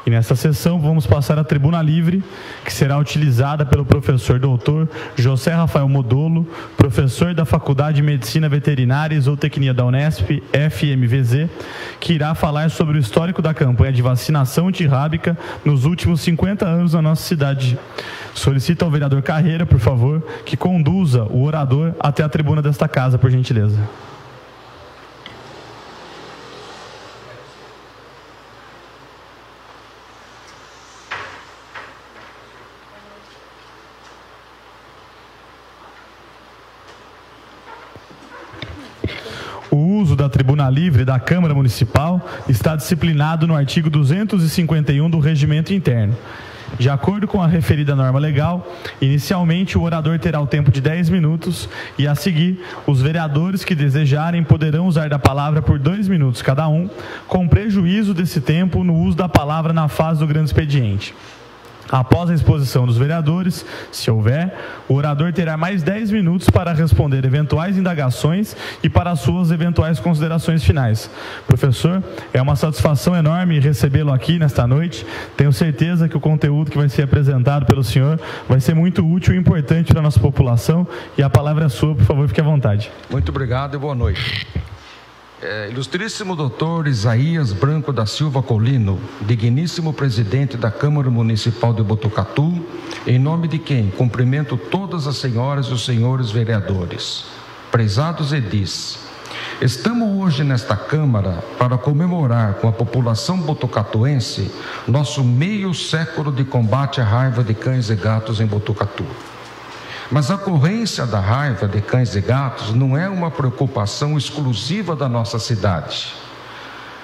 E nessa sessão vamos passar a tribuna livre, que será utilizada pelo professor doutor José Rafael Modolo, professor da Faculdade de Medicina Veterinária e Zootecnia da Unesp, FMVZ, que irá falar sobre o histórico da campanha de vacinação antirrábica nos últimos 50 anos na nossa cidade. Solicito ao vereador Carreira, por favor, que conduza o orador até a tribuna desta casa, por gentileza. O uso da tribuna livre da Câmara Municipal está disciplinado no artigo 251 do Regimento Interno. De acordo com a referida norma legal, inicialmente o orador terá o tempo de 10 minutos e, a seguir, os vereadores que desejarem poderão usar da palavra por 2 minutos cada um, com prejuízo desse tempo no uso da palavra na fase do grande expediente. Após a exposição dos vereadores, se houver, o orador terá mais 10 minutos para responder eventuais indagações e para suas eventuais considerações finais. Professor, é uma satisfação enorme recebê-lo aqui nesta noite. Tenho certeza que o conteúdo que vai ser apresentado pelo senhor vai ser muito útil e importante para a nossa população. E a palavra é sua, por favor, fique à vontade. Muito obrigado e boa noite. Ilustríssimo doutor Isaías Branco da Silva Colino, digníssimo presidente da Câmara Municipal de Botucatu, em nome de quem cumprimento todas as senhoras e os senhores vereadores. Prezados edis, estamos hoje nesta Câmara para comemorar com a população botucatuense nosso meio século de combate à raiva de cães e gatos em Botucatu. Mas a ocorrência da raiva de cães e gatos não é uma preocupação exclusiva da nossa cidade.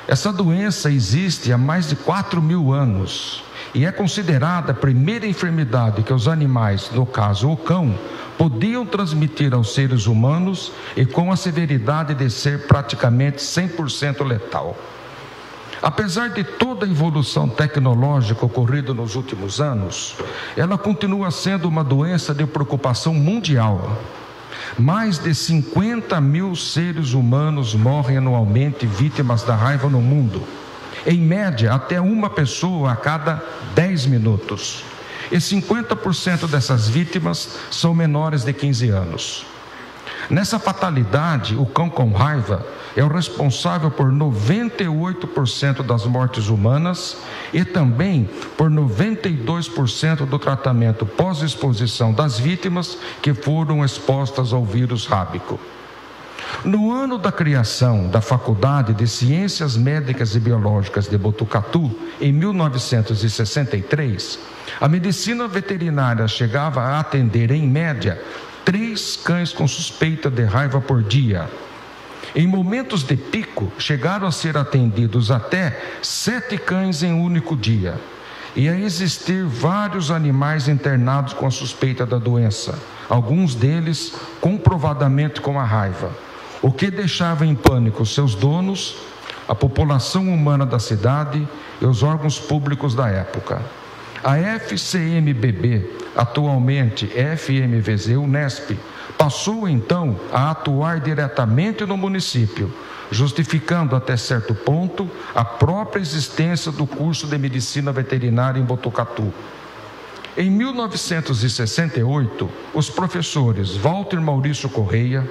Essa doença existe há mais de 4.000 anos e é considerada a primeira enfermidade que os animais, no caso o cão, podiam transmitir aos seres humanos e com a severidade de ser praticamente 100% letal. Apesar de toda a evolução tecnológica ocorrida nos últimos anos, ela continua sendo uma doença de preocupação mundial. Mais de 50.000 seres humanos morrem anualmente vítimas da raiva no mundo. Em média, até uma pessoa a cada 10 minutos. E 50% dessas vítimas são menores de 15 anos. Nessa fatalidade, o cão com raiva é o responsável por 98% das mortes humanas e também por 92% do tratamento pós-exposição das vítimas que foram expostas ao vírus rábico. No ano da criação da Faculdade de Ciências Médicas e Biológicas de Botucatu, em 1963, a medicina veterinária chegava a atender, em média, 3 cães com suspeita de raiva por dia. Em momentos de pico, chegaram a ser atendidos até 7 cães em um único dia. E a existir vários animais internados com a suspeita da doença, alguns deles comprovadamente com a raiva, o que deixava em pânico seus donos, a população humana da cidade e os órgãos públicos da época. A FCMBB, atualmente FMVZ Unesp, passou então a atuar diretamente no município, justificando até certo ponto a própria existência do curso de medicina veterinária em Botucatu. Em 1968, os professores Walter Maurício Correia,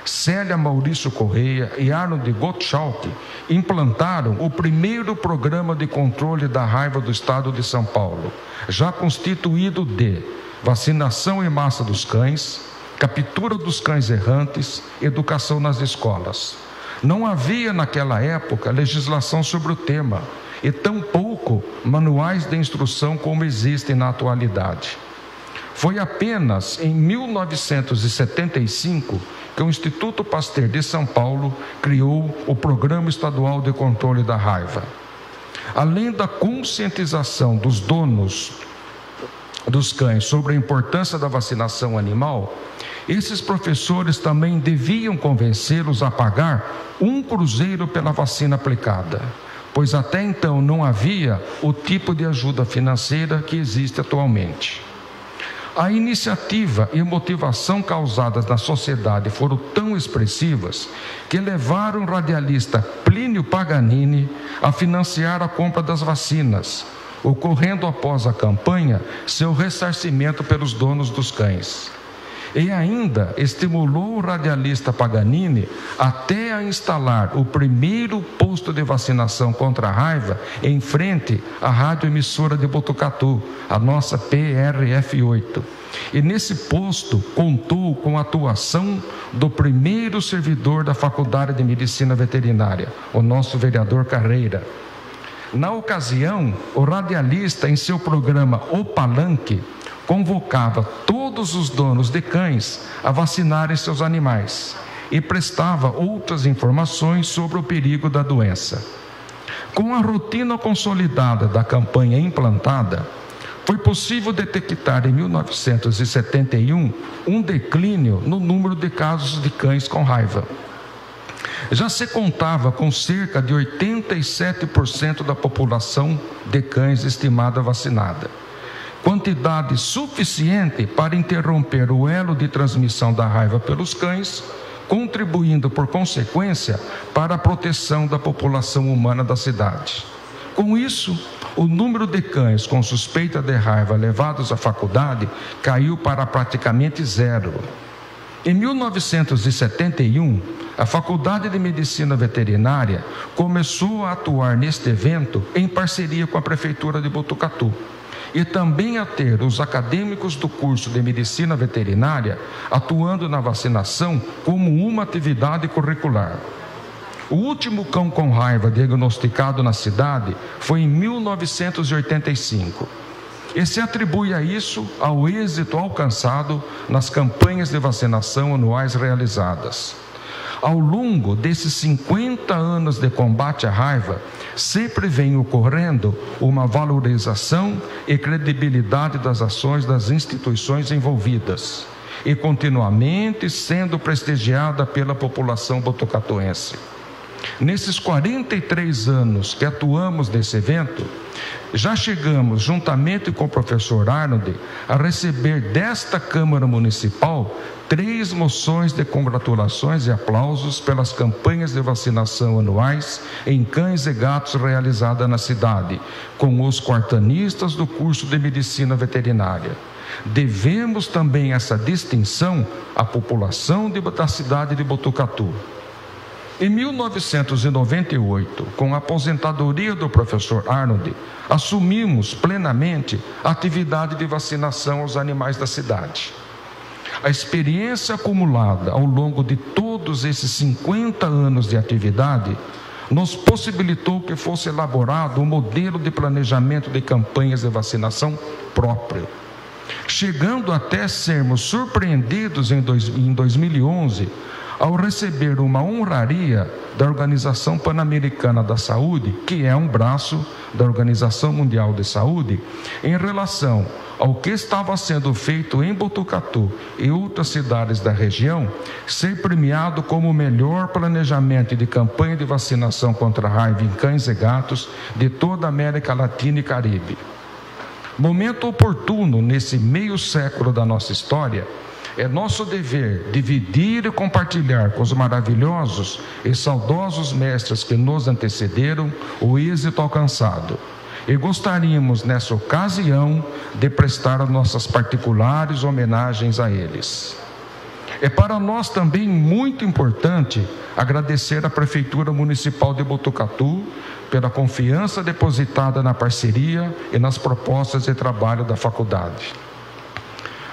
Célia Maurício Correia e Arnold Gottschalk implantaram o primeiro programa de controle da raiva do estado de São Paulo, já constituído de vacinação em massa dos cães, captura dos cães errantes, educação nas escolas. Não havia naquela época legislação sobre o tema e tampouco manuais de instrução como existem na atualidade. Foi apenas em 1975 que o Instituto Pasteur de São Paulo criou o Programa Estadual de Controle da Raiva. Além da conscientização dos donos dos cães sobre a importância da vacinação animal, esses professores também deviam convencê-los a pagar um cruzeiro pela vacina aplicada, pois até então não havia o tipo de ajuda financeira que existe atualmente. A iniciativa e motivação causadas na sociedade foram tão expressivas que levaram o radialista Plínio Paganini a financiar a compra das vacinas, ocorrendo após a campanha seu ressarcimento pelos donos dos cães. E ainda estimulou o radialista Paganini até a instalar o primeiro posto de vacinação contra a raiva em frente à radioemissora de Botucatu, a nossa PRF-8. E nesse posto contou com a atuação do primeiro servidor da Faculdade de Medicina Veterinária, o nosso vereador Carreira. Na ocasião, o radialista, em seu programa O Palanque, convocava todos os donos de cães a vacinarem seus animais e prestava outras informações sobre o perigo da doença. Com a rotina consolidada da campanha implantada, foi possível detectar em 1971 um declínio no número de casos de cães com raiva. Já se contava com cerca de 87% da população de cães estimada vacinada. Quantidade suficiente para interromper o elo de transmissão da raiva pelos cães, contribuindo, por consequência, para a proteção da população humana da cidade. Com isso, o número de cães com suspeita de raiva levados à faculdade caiu para praticamente zero. Em 1971, a Faculdade de Medicina Veterinária começou a atuar neste evento em parceria com a Prefeitura de Botucatu, e também a ter os acadêmicos do curso de Medicina Veterinária atuando na vacinação como uma atividade curricular. O último cão com raiva diagnosticado na cidade foi em 1985. E se atribui a isso ao êxito alcançado nas campanhas de vacinação anuais realizadas. Ao longo desses 50 anos de combate à raiva, sempre vem ocorrendo uma valorização e credibilidade das ações das instituições envolvidas e continuamente sendo prestigiada pela população botucatuense. Nesses 43 anos que atuamos nesse evento, já chegamos, juntamente com o professor Arnold, a receber desta Câmara Municipal 3 moções de congratulações e aplausos pelas campanhas de vacinação anuais em cães e gatos realizadas na cidade, com os quartanistas do curso de Medicina Veterinária. Devemos também essa distinção à população da cidade de Botucatu. Em 1998, com a aposentadoria do professor Arnold, assumimos plenamente a atividade de vacinação aos animais da cidade. A experiência acumulada ao longo de todos esses 50 anos de atividade nos possibilitou que fosse elaborado um modelo de planejamento de campanhas de vacinação próprio, chegando até sermos surpreendidos em 2011 ao receber uma honraria da Organização Pan-Americana da Saúde, que é um braço da Organização Mundial de Saúde, em relação ao que estava sendo feito em Botucatu e outras cidades da região, ser premiado como o melhor planejamento de campanha de vacinação contra a raiva em cães e gatos de toda a América Latina e Caribe. Momento oportuno nesse meio século da nossa história, é nosso dever dividir e compartilhar com os maravilhosos e saudosos mestres que nos antecederam o êxito alcançado. E gostaríamos, nessa ocasião, de prestar as nossas particulares homenagens a eles. É para nós também muito importante agradecer à Prefeitura Municipal de Botucatu pela confiança depositada na parceria e nas propostas de trabalho da faculdade.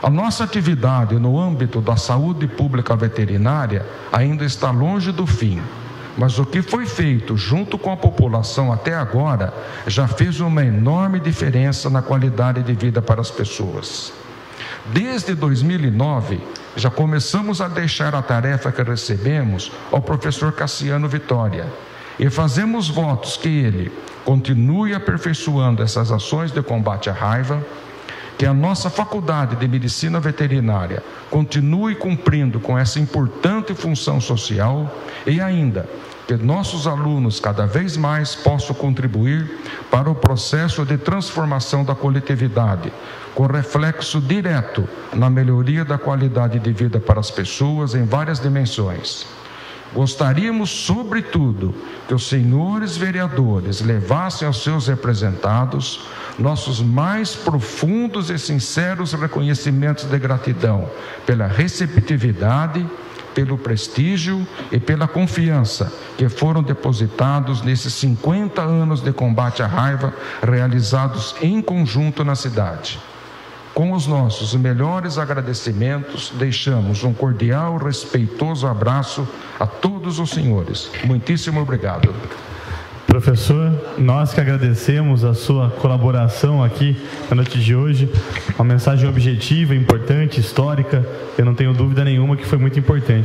A nossa atividade no âmbito da saúde pública veterinária ainda está longe do fim, mas o que foi feito junto com a população até agora já fez uma enorme diferença na qualidade de vida para as pessoas. Desde 2009, já começamos a deixar a tarefa que recebemos ao professor Cassiano Vitória e fazemos votos que ele continue aperfeiçoando essas ações de combate à raiva, que a nossa Faculdade de Medicina Veterinária continue cumprindo com essa importante função social e ainda que nossos alunos cada vez mais possam contribuir para o processo de transformação da coletividade, com reflexo direto na melhoria da qualidade de vida para as pessoas em várias dimensões. Gostaríamos, sobretudo, que os senhores vereadores levassem aos seus representados nossos mais profundos e sinceros reconhecimentos de gratidão pela receptividade, pelo prestígio e pela confiança que foram depositados nesses 50 anos de combate à raiva realizados em conjunto na cidade. Com os nossos melhores agradecimentos, deixamos um cordial, respeitoso abraço a todos os senhores. Muitíssimo obrigado. Professor, nós que agradecemos a sua colaboração aqui na noite de hoje, uma mensagem objetiva, importante, histórica, eu não tenho dúvida nenhuma que foi muito importante.